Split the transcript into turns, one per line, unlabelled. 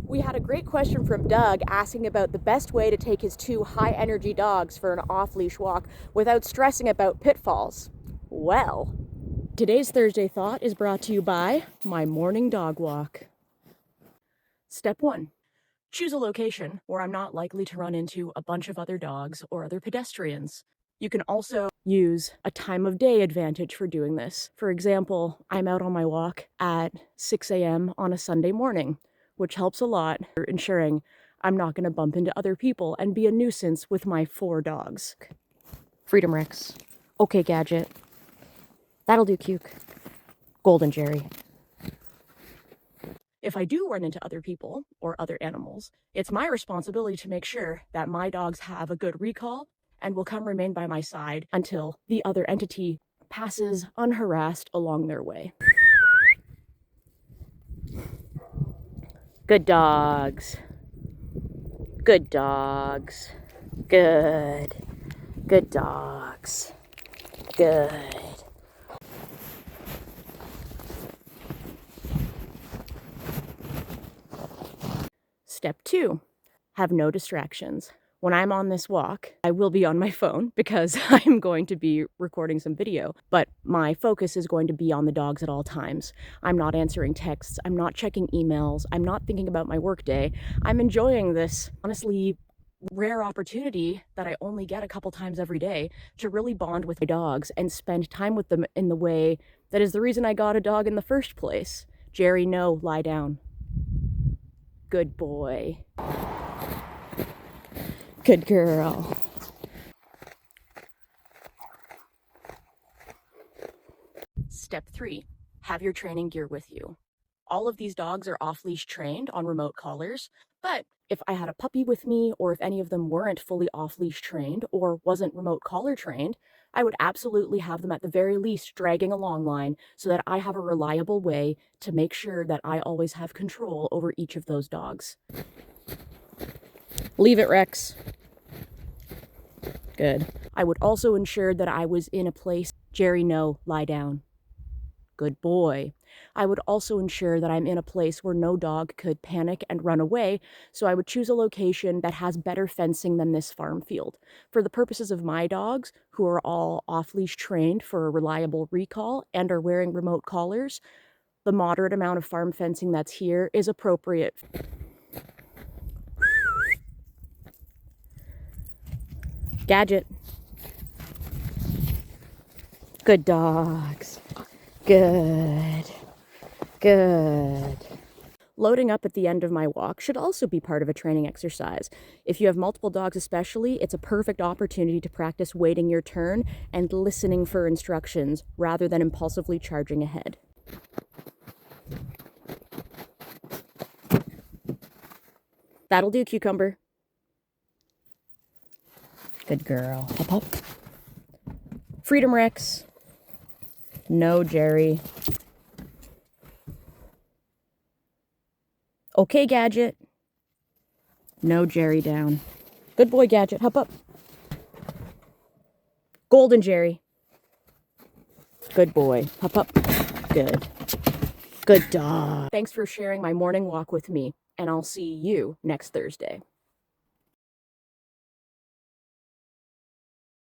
We had a great question from Doug asking about the best way to take his two high-energy dogs for an off-leash walk without stressing about pitfalls. Well, today's Thursday Thought is brought to you by my morning dog walk. Step 1. Choose a location where I'm not likely to run into a bunch of other dogs or other pedestrians. You can also use a time of day advantage for doing this. For example, I'm out on my walk at 6 a.m. on a Sunday morning, which helps a lot for ensuring I'm not going to bump into other people and be a nuisance with my 4 dogs. Freedom Rex. Okay, Gadget. That'll do, Cuke. Golden Jerry. If I do run into other people or other animals, it's my responsibility to make sure that my dogs have a good recall and will come remain by my side until the other entity passes unharassed along their way. Good dogs. Good dogs. Good. Good dogs. Good. Step 2, have no distractions. When I'm on this walk, I will be on my phone because I'm going to be recording some video, but my focus is going to be on the dogs at all times. I'm not answering texts, I'm not checking emails, I'm not thinking about my workday. I'm enjoying this, honestly, rare opportunity that I only get a couple times every day to really bond with my dogs and spend time with them in the way that is the reason I got a dog in the first place. Jerry, no, lie down. Good boy. Good girl. Step 3, have your training gear with you. All of these dogs are off-leash trained on remote collars, but if I had a puppy with me, or if any of them weren't fully off-leash trained or wasn't remote collar trained, I would absolutely have them at the very least dragging a long line so that I have a reliable way to make sure that I always have control over each of those dogs. Leave it, Rex. Good. I would also ensure that I was in a place, Jerry, no, lie down. Good boy. I would also ensure that I'm in a place where no dog could panic and run away, so I would choose a location that has better fencing than this farm field. For the purposes of my dogs, who are all off-leash trained for a reliable recall and are wearing remote collars, the moderate amount of farm fencing that's here is appropriate. Gadget. Good dogs. Good. Good. Loading up at the end of my walk should also be part of a training exercise. If you have multiple dogs especially, it's a perfect opportunity to practice waiting your turn and listening for instructions rather than impulsively charging ahead. That'll do, Cucumber. Good girl. Up, up. Freedom Rex. No, Jerry. Okay, Gadget. No, Jerry, down. Good boy, Gadget. Hop up. Golden Jerry. Good boy. Hop up. Good. Good dog. Thanks for sharing my morning walk with me, and I'll see you next Thursday.